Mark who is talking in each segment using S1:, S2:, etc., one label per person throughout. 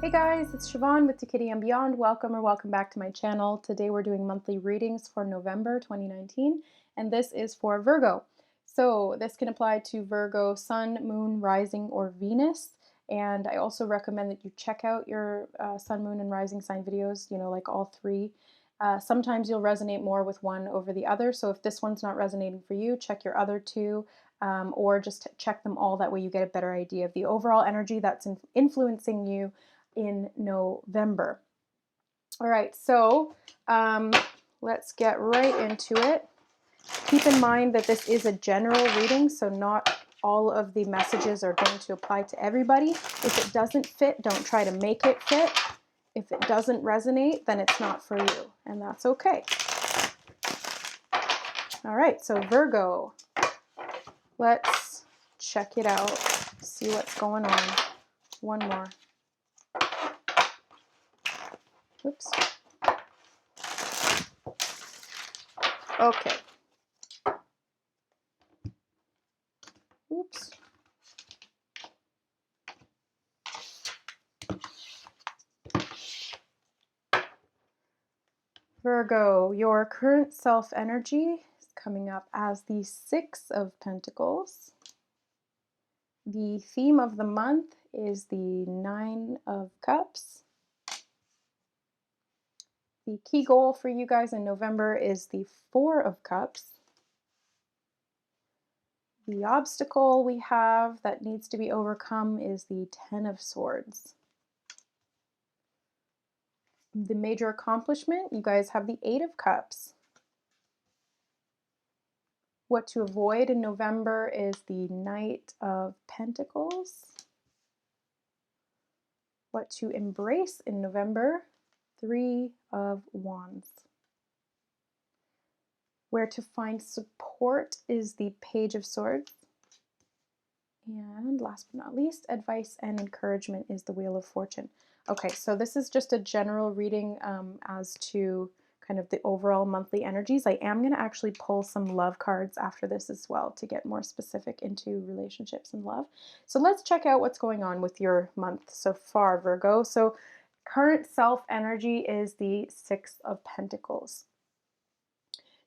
S1: Hey guys, it's Siobhan with To Kitty and Beyond. Welcome back to my channel. Today we're doing monthly readings for November 2019, and this is for Virgo. So this can apply to Virgo Sun, Moon, Rising, or Venus. And I also recommend that you check out your Sun, Moon, and Rising sign videos, like all three. Sometimes you'll resonate more with one over the other. So if this one's not resonating for you, check your other two. Or just check them all. That way you get a better idea of the overall energy that's influencing you in November. All right, so let's get right into it. Keep in mind that this is a general reading, so not all of the messages are going to apply to everybody. If it doesn't fit, don't try to make it fit. If it doesn't resonate, then it's not for you, and that's okay. All right, so Virgo, let's check it out, see what's going on. One more. Oops. Okay. Oops. Virgo, your current self energy is coming up as the Six of Pentacles. The theme of the month is the Nine of Cups. The key goal for you guys in November is the Four of Cups. The obstacle we have that needs to be overcome is the Ten of Swords. The major accomplishment, you guys have the Eight of Cups. What to avoid in November is the Knight of Pentacles. What to embrace in November, Three of Wands. Where to find support is the Page of Swords. And last but not least, advice and encouragement is the Wheel of Fortune. Okay, so this is just a general reading as to kind of the overall monthly energies. I am going to actually pull some love cards after this as well to get more specific into relationships and love. So let's check out what's going on with your month so far, Virgo. So current self energy is the Six of Pentacles.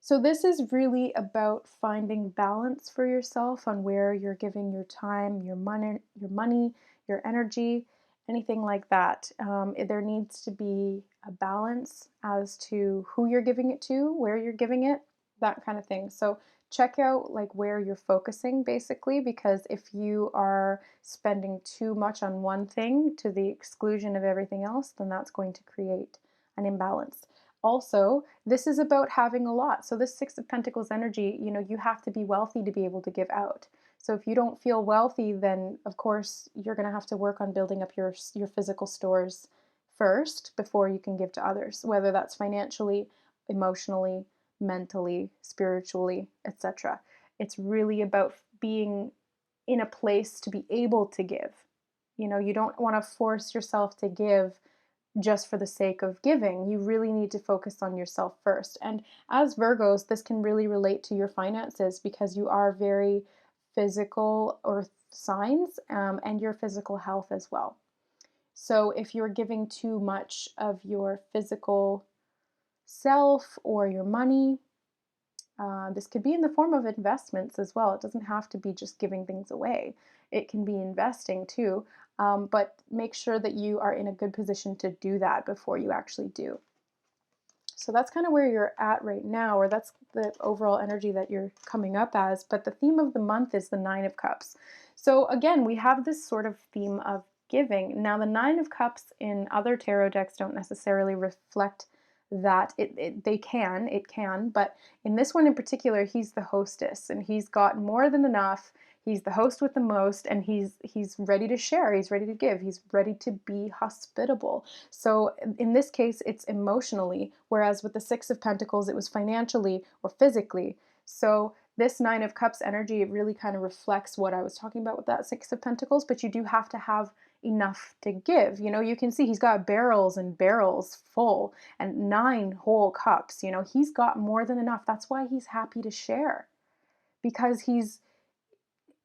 S1: So this is really about finding balance for yourself on where you're giving your time, your money, your energy, anything like that. There needs to be a balance as to who you're giving it to, where you're giving it, that kind of thing. So check out like where you're focusing basically, because if you are spending too much on one thing to the exclusion of everything else, then that's going to create an imbalance. Also, this is about having a lot. So this Six of Pentacles energy, you have to be wealthy to be able to give out. So if you don't feel wealthy, then of course you're going to have to work on building up your physical stores first before you can give to others, whether that's financially, emotionally, mentally, spiritually, etc. It's really about being in a place to be able to give. You don't want to force yourself to give just for the sake of giving. You really need to focus on yourself first. And as Virgos, this can really relate to your finances because you are very physical earth signs and your physical health as well. So if you're giving too much of your physical self or your money, this could be in the form of investments as well. It doesn't have to be just giving things away. It can be investing too, but make sure that you are in a good position to do that before you actually do. So that's kind of where you're at right now, or that's the overall energy that you're coming up as. But the theme of the month is the Nine of Cups. So again, we have this sort of theme of giving. Now, the Nine of Cups in other tarot decks don't necessarily reflect that. It can, but in this one in particular, he's the hostess and he's got more than enough. He's the host with the most, and he's ready to share, he's ready to give, he's ready to be hospitable. So in this case, it's emotionally, whereas with the Six of Pentacles, it was financially or physically. So this Nine of Cups energy, it really kind of reflects what I was talking about with that Six of Pentacles, but you do have to have enough to give. You can see he's got barrels and barrels full and 9 whole cups. He's got more than enough. That's why he's happy to share, because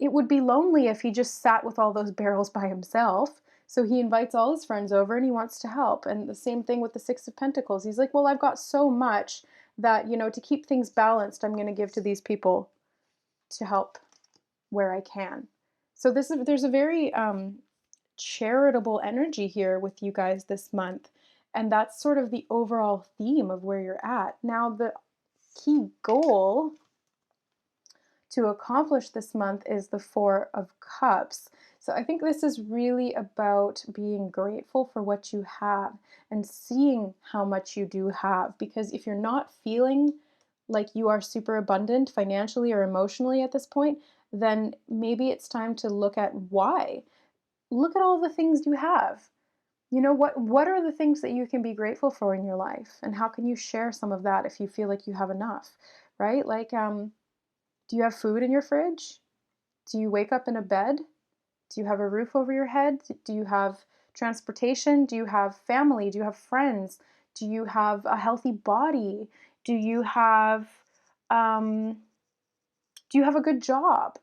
S1: it would be lonely if he just sat with all those barrels by himself. So he invites all his friends over and he wants to help. And the same thing with the Six of Pentacles. He's like, well, I've got so much that, to keep things balanced, I'm going to give to these people to help where I can. So there's a very charitable energy here with you guys this month. And that's sort of the overall theme of where you're at. Now, the key goal to accomplish this month is the Four of Cups. So I think this is really about being grateful for what you have and seeing how much you do have. Because if you're not feeling like you are super abundant financially or emotionally at this point, then maybe it's time to look at why. Look at all the things you have. What are the things that you can be grateful for in your life, and how can you share some of that if you feel like you have enough, right? Like do you have food in your fridge? Do you wake up in a bed? Do you have a roof over your head? Do you have transportation? Do you have family? Do you have friends? Do you have a healthy body? Do you have um, do you have a good job?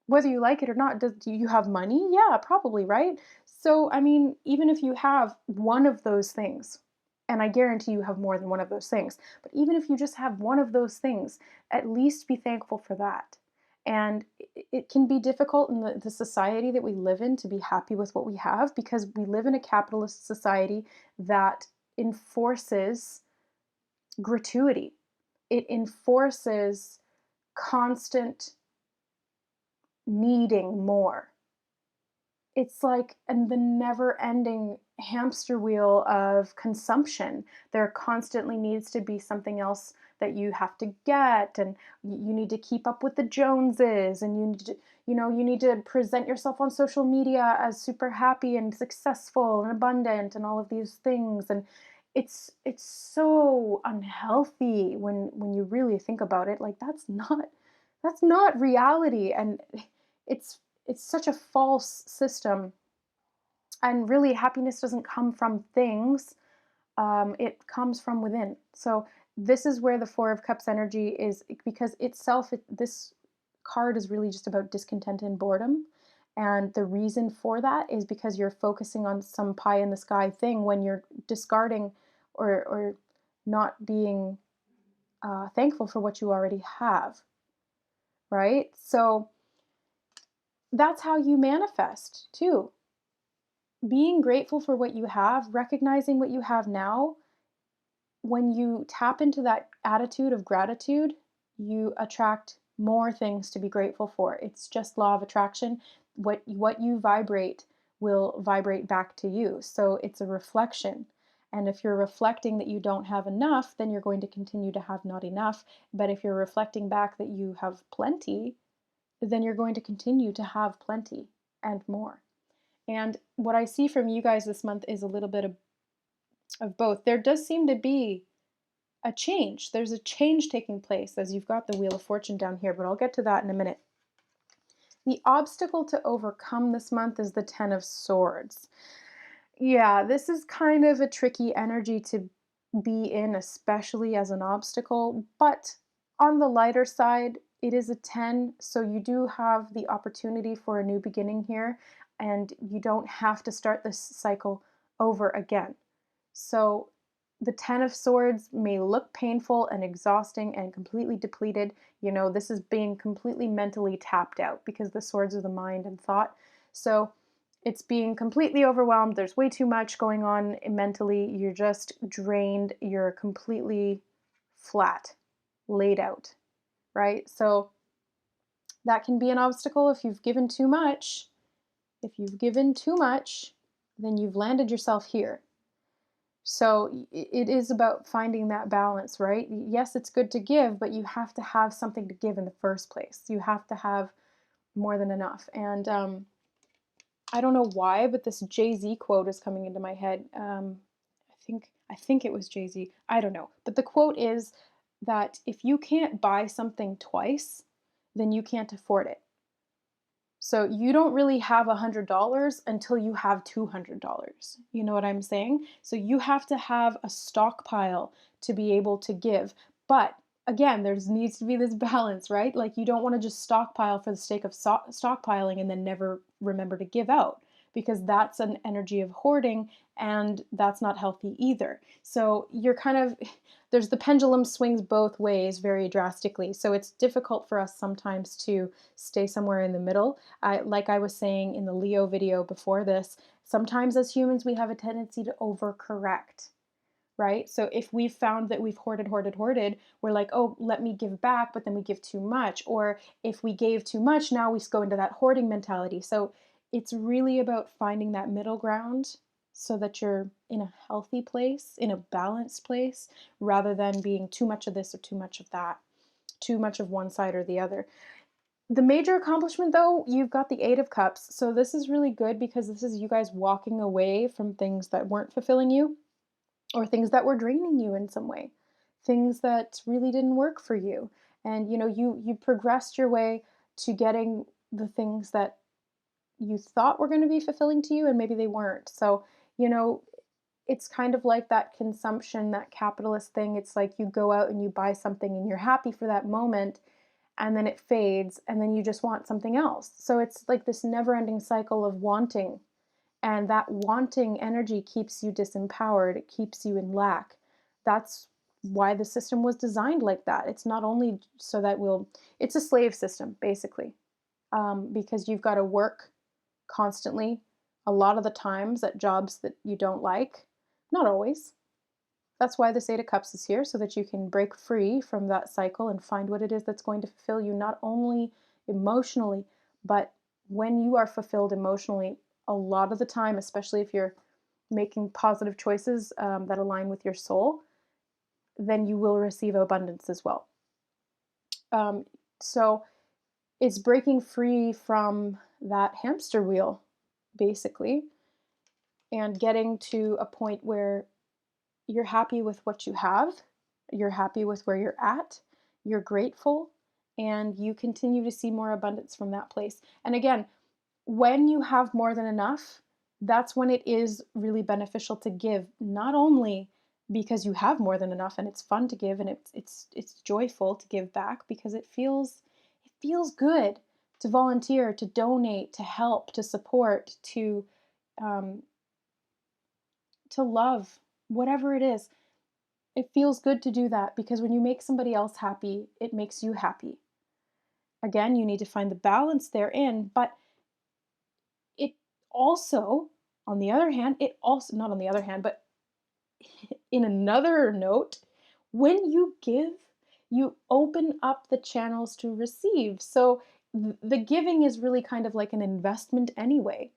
S1: Whether you like it or not, do you have money? Yeah, probably, right? So, I mean, even if you have one of those things, and I guarantee you have more than one of those things, but even if you just have one of those things, at least be thankful for that. And it can be difficult in the society that we live in to be happy with what we have because we live in a capitalist society that enforces gratuity. It enforces constant needing more. It's like and the never-ending hamster wheel of consumption. There constantly needs to be something else that you have to get, and you need to keep up with the Joneses, and you need to present yourself on social media as super happy and successful and abundant and all of these things. And it's so unhealthy when you really think about it. Like that's not reality, and it's it's such a false system. And really, happiness doesn't come from things, it comes from within. So this is where the Four of Cups energy is, because this card is really just about discontent and boredom. And the reason for that is because you're focusing on some pie in the sky thing when you're discarding or not being thankful for what you already have, right? So that's how you manifest too. Being grateful for what you have, recognizing what you have now, when you tap into that attitude of gratitude, you attract more things to be grateful for. It's just law of attraction. What you vibrate will vibrate back to you. So it's a reflection. And if you're reflecting that you don't have enough, then you're going to continue to have not enough. But if you're reflecting back that you have plenty, then you're going to continue to have plenty and more. And what I see from you guys this month is a little bit of both. There does seem to be a change. There's a change taking place as you've got the Wheel of Fortune down here, but I'll get to that in a minute. The obstacle to overcome this month is the Ten of Swords. Yeah, this is kind of a tricky energy to be in, especially as an obstacle, but on the lighter side, it is a 10, so you do have the opportunity for a new beginning here, and you don't have to start this cycle over again. So the Ten of Swords may look painful and exhausting and completely depleted. This is being completely mentally tapped out because the swords are the mind and thought. So it's being completely overwhelmed. There's way too much going on mentally. You're just drained. You're completely flat, laid out, right? So that can be an obstacle if you've given too much. If you've given too much, then you've landed yourself here. So it is about finding that balance, right? Yes, it's good to give, but you have to have something to give in the first place. You have to have more than enough. And I don't know why, but this Jay-Z quote is coming into my head. I think it was Jay-Z. I don't know. But the quote is that if you can't buy something twice, then you can't afford it. So you don't really have $100 until you have $200. You know what I'm saying? So you have to have a stockpile to be able to give. But again, there needs to be this balance, right? Like you don't want to just stockpile for the sake of stockpiling and then never remember to give out, because that's an energy of hoarding, and that's not healthy either. So you're kind of there's the pendulum swings both ways very drastically. So it's difficult for us sometimes to stay somewhere in the middle. Like I was saying in the Leo video before this, sometimes as humans we have a tendency to overcorrect, right? So if we've found that we've hoarded, hoarded, hoarded, we're like, oh, let me give back, but then we give too much. Or if we gave too much, now we go into that hoarding mentality. So it's really about finding that middle ground so that you're in a healthy place, in a balanced place, rather than being too much of this or too much of that, too much of one side or the other. The major accomplishment, though, you've got the Eight of Cups. So this is really good because this is you guys walking away from things that weren't fulfilling you or things that were draining you in some way, things that really didn't work for you. And you progressed your way to getting the things that you thought were going to be fulfilling to you, and maybe they weren't. So you know it's kind of like that consumption, that capitalist thing. It's like you go out and you buy something and you're happy for that moment, and then it fades, and then you just want something else. So it's like this never ending cycle of wanting, and that wanting energy keeps you disempowered, it keeps you in lack. That's why the system was designed like that. It's not only so that it's a slave system, basically, because you've got to work constantly, a lot of the times at jobs that you don't like. Not always. That's why the Eight of Cups is here, so that you can break free from that cycle and find what it is that's going to fulfill you, not only emotionally, but when you are fulfilled emotionally, a lot of the time, especially if you're making positive choices that align with your soul, then you will receive abundance as well. So it's breaking free from that hamster wheel, basically, and getting to a point where you're happy with what you have, you're happy with where you're at, you're grateful, and you continue to see more abundance from that place. And again, when you have more than enough, that's when it is really beneficial to give, not only because you have more than enough and it's fun to give and it's joyful to give back because it feels good to volunteer, to donate, to help, to support, um, to love, whatever it is. It feels good to do that because when you make somebody else happy, it makes you happy. Again, you need to find the balance therein, but it also, on the other hand, it also, not on the other hand, but in another note, when you give, you open up the channels to receive. So the giving is really kind of like an investment anyway.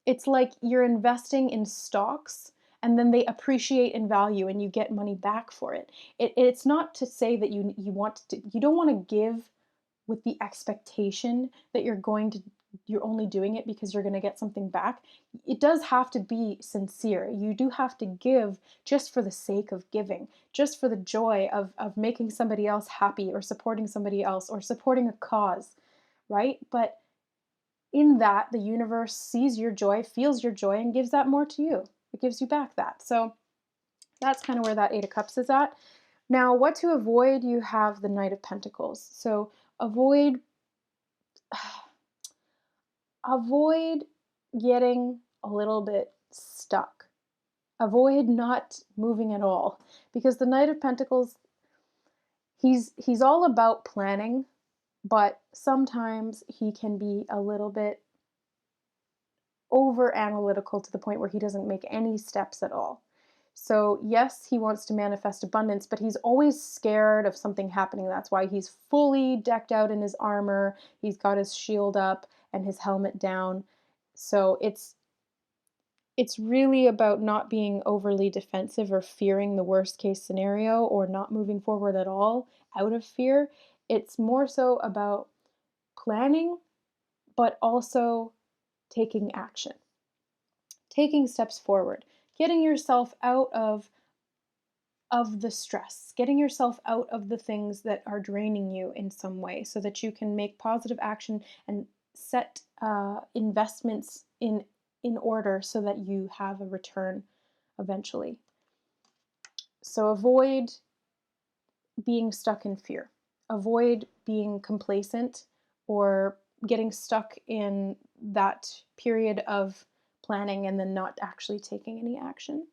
S1: It's like you're investing in stocks and then they appreciate in value and you get money back for it. It's not to say that you don't want to give with the expectation that you're only doing it because you're going to get something back. It does have to be sincere. You do have to give just for the sake of giving, just for the joy of making somebody else happy or supporting somebody else or supporting a cause, right? But in that, the universe sees your joy, feels your joy, and gives that more to you. It gives you back that. So that's kind of where that Eight of Cups is at. Now, what to avoid? You have the Knight of Pentacles. So avoid avoid getting a little bit stuck. Avoid not moving at all because the Knight of Pentacles, he's all about planning, but sometimes he can be a little bit over analytical to the point where he doesn't make any steps at all. So, yes, he wants to manifest abundance, but he's always scared of something happening. That's why he's fully decked out in his armor. He's got his shield up and his helmet down. So, it's really about not being overly defensive or fearing the worst case scenario or not moving forward at all out of fear. It's more so about planning, but also taking action, taking steps forward, getting yourself out of the stress, getting yourself out of the things that are draining you in some way so that you can make positive action and set investments in order so that you have a return eventually. So avoid being stuck in fear. Avoid being complacent or getting stuck in that period of planning and then not actually taking any action.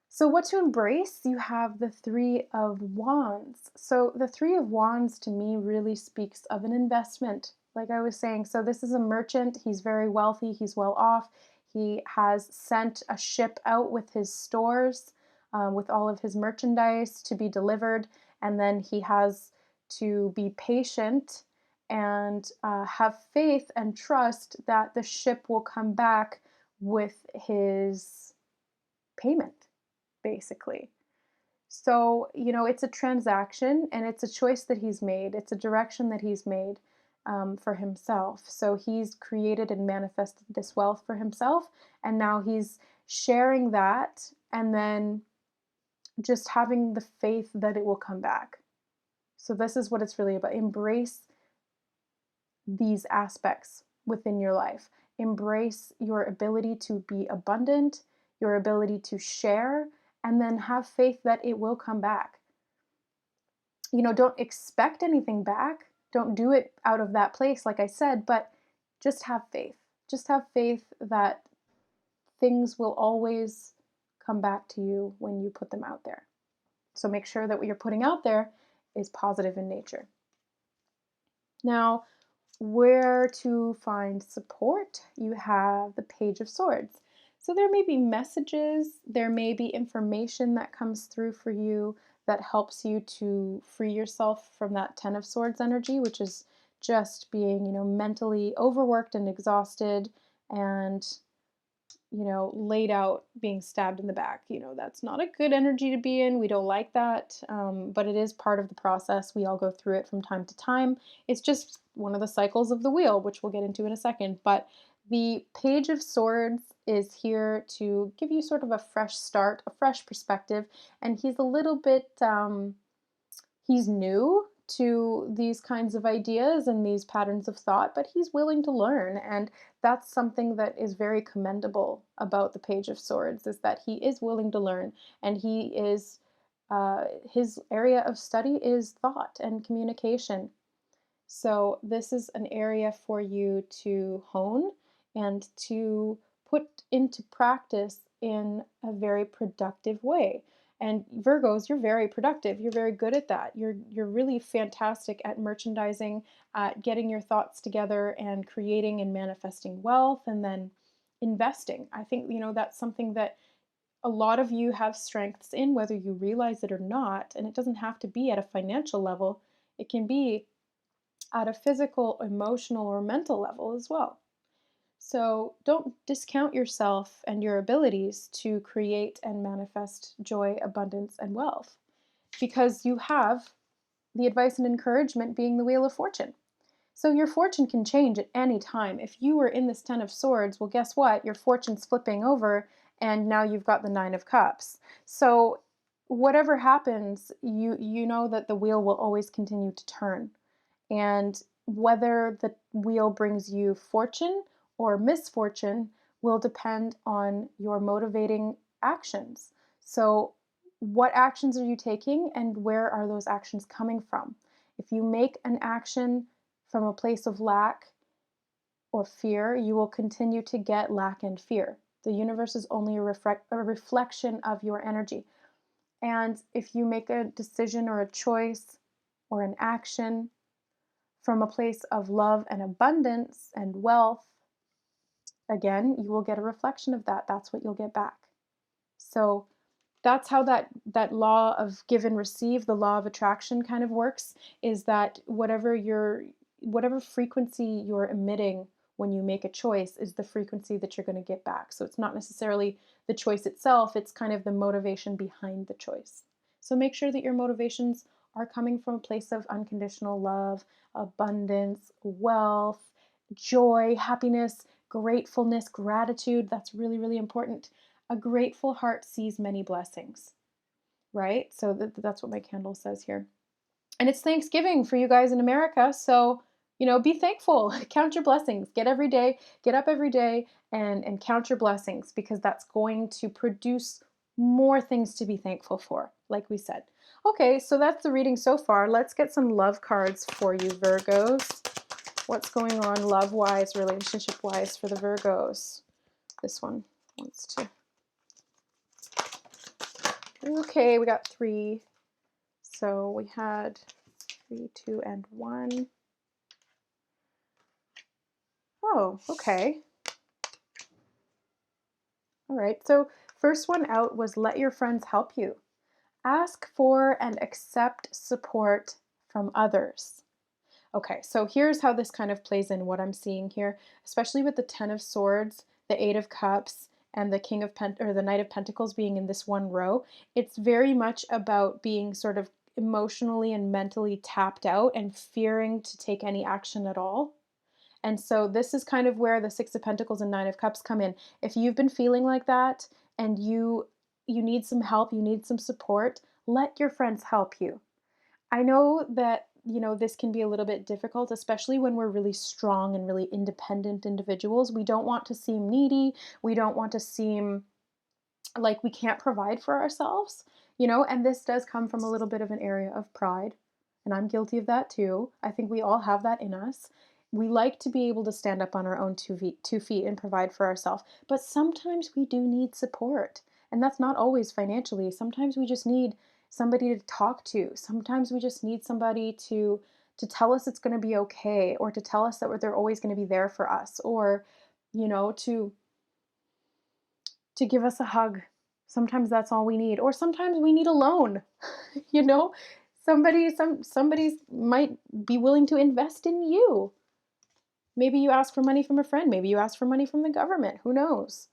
S1: So, what to embrace? You have the Three of Wands. So, the Three of Wands to me really speaks of an investment, like I was saying. So, this is a merchant. He's very wealthy, he's well off. He has sent a ship out with his stores, with all of his merchandise to be delivered. And then he has to be patient and have faith and trust that the ship will come back with his payment, basically. So, it's a transaction and it's a choice that he's made. It's a direction that he's made for himself. So, he's created and manifested this wealth for himself. And now he's sharing that and then just having the faith that it will come back. So, this is what it's really about. Embrace these aspects within your life. Embrace your ability to be abundant, your ability to share, and then have faith that it will come back. Don't expect anything back. Don't do it out of that place, like I said, but just have faith. Just have faith that things will always come back to you when you put them out there. So make sure that what you're putting out there is positive in nature. Now, where to find support? You have the Page of Swords. So there may be messages, there may be information that comes through for you that helps you to free yourself from that Ten of Swords energy, which is just being, mentally overworked and exhausted and laid out, being stabbed in the back. That's not a good energy to be in. We don't like that, but it is part of the process. We all go through it from time to time. It's just one of the cycles of the wheel, which we'll get into in a second. But the Page of Swords is here to give you sort of a fresh start, a fresh perspective, and he's a little bit, he's new to these kinds of ideas and these patterns of thought, but he's willing to learn. And that's something that is very commendable about the Page of Swords, is that he is willing to learn. And he is, his area of study is thought and communication. So this is an area for you to hone and to put into practice in a very productive way. And Virgos, you're very productive. You're very good at that. You're really fantastic at merchandising, at getting your thoughts together and creating and manifesting wealth and then investing. I think, that's something that a lot of you have strengths in, whether you realize it or not. And it doesn't have to be at a financial level. It can be at a physical, emotional, or mental level as well. So don't discount yourself and your abilities to create and manifest joy, abundance, and wealth, because you have the advice and encouragement being the Wheel of Fortune. So your fortune can change at any time. If you were in this Ten of Swords, well, guess what? Your fortune's flipping over and now you've got the Nine of Cups. So whatever happens, you know that the wheel will always continue to turn. And whether the wheel brings you fortune or misfortune will depend on your motivating actions. So, what actions are you taking and where are those actions coming from? If you make an action from a place of lack or fear, you will continue to get lack and fear. The universe is only a reflection of your energy. And if you make a decision or a choice or an action from a place of love and abundance and wealth, again, you will get a reflection of that. That's what you'll get back. So that's how that law of give and receive, the law of attraction kind of works, is that whatever frequency you're emitting when you make a choice is the frequency that you're going to get back. So it's not necessarily the choice itself, it's kind of the motivation behind the choice. So make sure that your motivations are coming from a place of unconditional love, abundance, wealth, joy, happiness, gratefulness, gratitude. That's really, really important. A grateful heart sees many blessings, right? So that's what my candle says here. And it's Thanksgiving for you guys in America. So, be thankful, count your blessings, get up every day and count your blessings, because that's going to produce more things to be thankful for, like we said. Okay, so that's the reading so far. Let's get some love cards for you, Virgos. What's going on love-wise, relationship-wise for the Virgos? This one wants to. Okay, we got 3. So we had 3, 2, and 1. Oh, okay. All right. So first one out was let your friends help you. Ask for and accept support from others. Okay, so here's how this kind of plays in what I'm seeing here, especially with the 10 of Swords, the 8 of Cups, and the the Knight of Pentacles being in this one row. It's very much about being sort of emotionally and mentally tapped out and fearing to take any action at all. And so this is kind of where the 6 of Pentacles and 9 of Cups come in. If you've been feeling like that and you need some help, you need some support, let your friends help you. I know that, this can be a little bit difficult, especially when we're really strong and really independent individuals. We don't want to seem needy. We don't want to seem like we can't provide for ourselves, and this does come from a little bit of an area of pride. And I'm guilty of that too. I think we all have that in us. We like to be able to stand up on our own two feet and provide for ourselves. But sometimes we do need support. And that's not always financially. Sometimes we just need somebody to talk to. Sometimes we just need somebody to tell us it's going to be okay, or to tell us that they're always going to be there for us, or to give us a hug. Sometimes that's all we need. Or sometimes we need a loan. you know? Somebody might be willing to invest in you. Maybe you ask for money from a friend, maybe you ask for money from the government, who knows?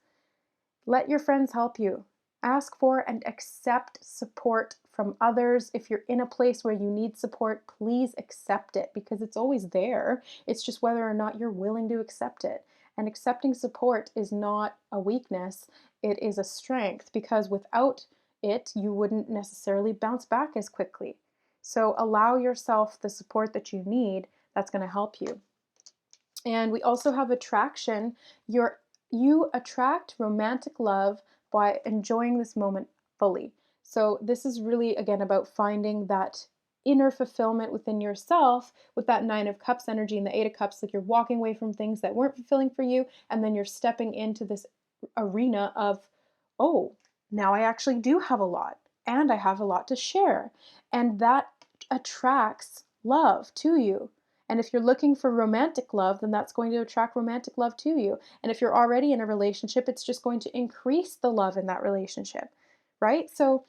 S1: Let your friends help you. Ask for and accept support from others. If you're in a place where you need support, please accept it, because it's always there. It's just whether or not you're willing to accept it. And accepting support is not a weakness, it is a strength, because without it, you wouldn't necessarily bounce back as quickly. So allow yourself the support that you need. That's going to help you. And we also have attraction. You attract romantic love by enjoying this moment fully. So this is really, again, about finding that inner fulfillment within yourself with that 9 of Cups energy and the 8 of Cups. Like, you're walking away from things that weren't fulfilling for you, and then you're stepping into this arena of, oh, now I actually do have a lot, and I have a lot to share. And that attracts love to you. And if you're looking for romantic love, then that's going to attract romantic love to you. And if you're already in a relationship, it's just going to increase the love in that relationship, right? So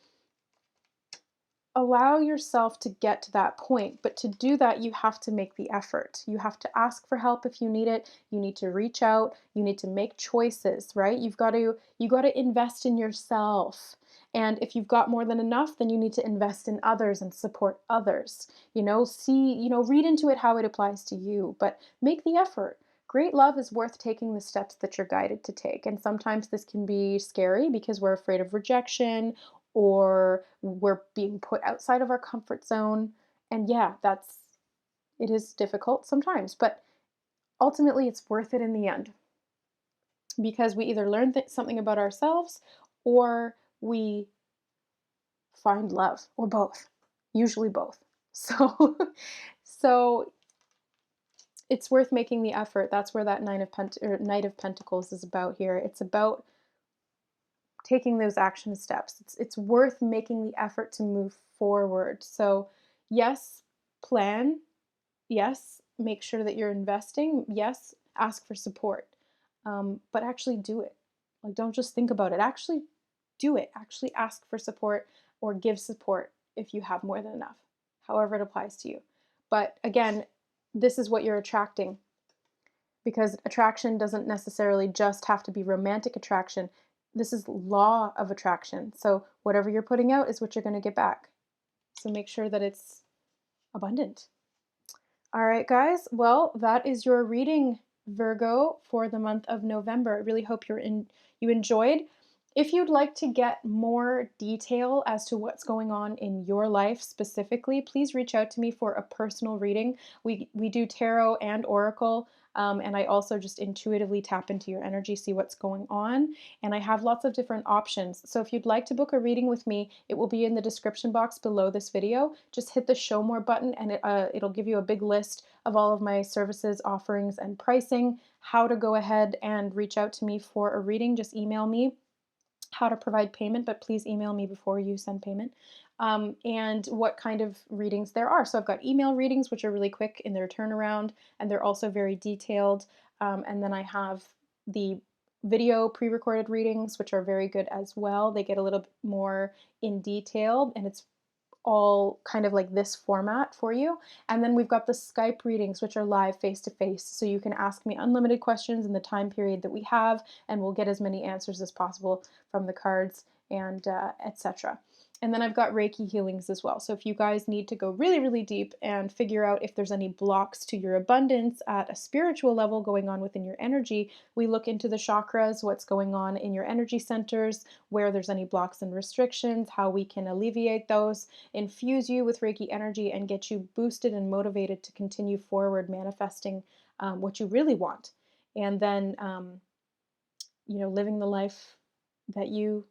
S1: allow yourself to get to that point. But to do that, you have to make the effort. You have to ask for help if you need it. You need to reach out. You need to make choices, right? You got to invest in yourself. And if you've got more than enough, then you need to invest in others and support others. Read into it how it applies to you, but make the effort. Great love is worth taking the steps that you're guided to take. And sometimes this can be scary because we're afraid of rejection, or we're being put outside of our comfort zone. And yeah, it is difficult sometimes, but ultimately it's worth it in the end, because we either learn something about ourselves, or we find love, or both, usually both. So, so it's worth making the effort. That's where that Knight of Pentacles is about here. It's about taking those action steps. It's worth making the effort to move forward. So yes, plan. Yes, make sure that you're investing. Yes, ask for support. But actually do it. Like, don't just think about it. Actually do it. Actually ask for support, or give support if you have more than enough, however it applies to you. But again, this is what you're attracting, because attraction doesn't necessarily just have to be romantic attraction. This is law of attraction. So whatever you're putting out is what you're going to get back. So make sure that it's abundant. All right, guys. Well, that is your reading, Virgo, for the month of November. I really hope you enjoyed. If you'd like to get more detail as to what's going on in your life specifically, please reach out to me for a personal reading. We do tarot and oracle, and I also just intuitively tap into your energy, see what's going on. And I have lots of different options. So if you'd like to book a reading with me, it will be in the description box below this video. Just hit the show more button, and it'll give you a big list of all of my services, offerings, and pricing. how to go ahead and reach out to me for a reading, just email me how to provide payment, but please email me before you send payment. And what kind of readings there are. So I've got email readings, which are really quick in their turnaround, and they're also very detailed. And then I have the video pre recorded readings, which are very good as well. They get a little bit more in detail, and it's all kind of like this format for you. And then we've got the Skype readings, which are live face to face. So you can ask me unlimited questions in the time period that we have, and we'll get as many answers as possible from the cards and etc. And then I've got Reiki healings as well. So if you guys need to go really, really deep and figure out if there's any blocks to your abundance at a spiritual level going on within your energy, we look into the chakras, what's going on in your energy centers, where there's any blocks and restrictions, how we can alleviate those, infuse you with Reiki energy, and get you boosted and motivated to continue forward manifesting what you really want. And then, living the life that you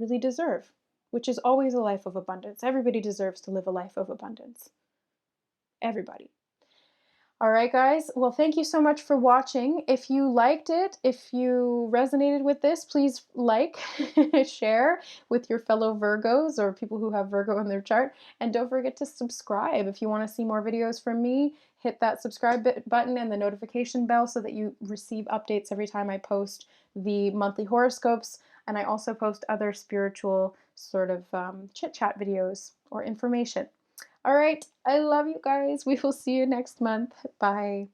S1: really deserve, which is always a life of abundance. Everybody deserves to live a life of abundance. Everybody. All right, guys. Well, thank you so much for watching. If you liked it, if you resonated with this, please like, share with your fellow Virgos or people who have Virgo in their chart. And don't forget to subscribe. If you want to see more videos from me, hit that subscribe button and the notification bell so that you receive updates every time I post the monthly horoscopes. And I also post other spiritual sort of chit-chat videos or information. All right. I love you guys. We will see you next month. Bye.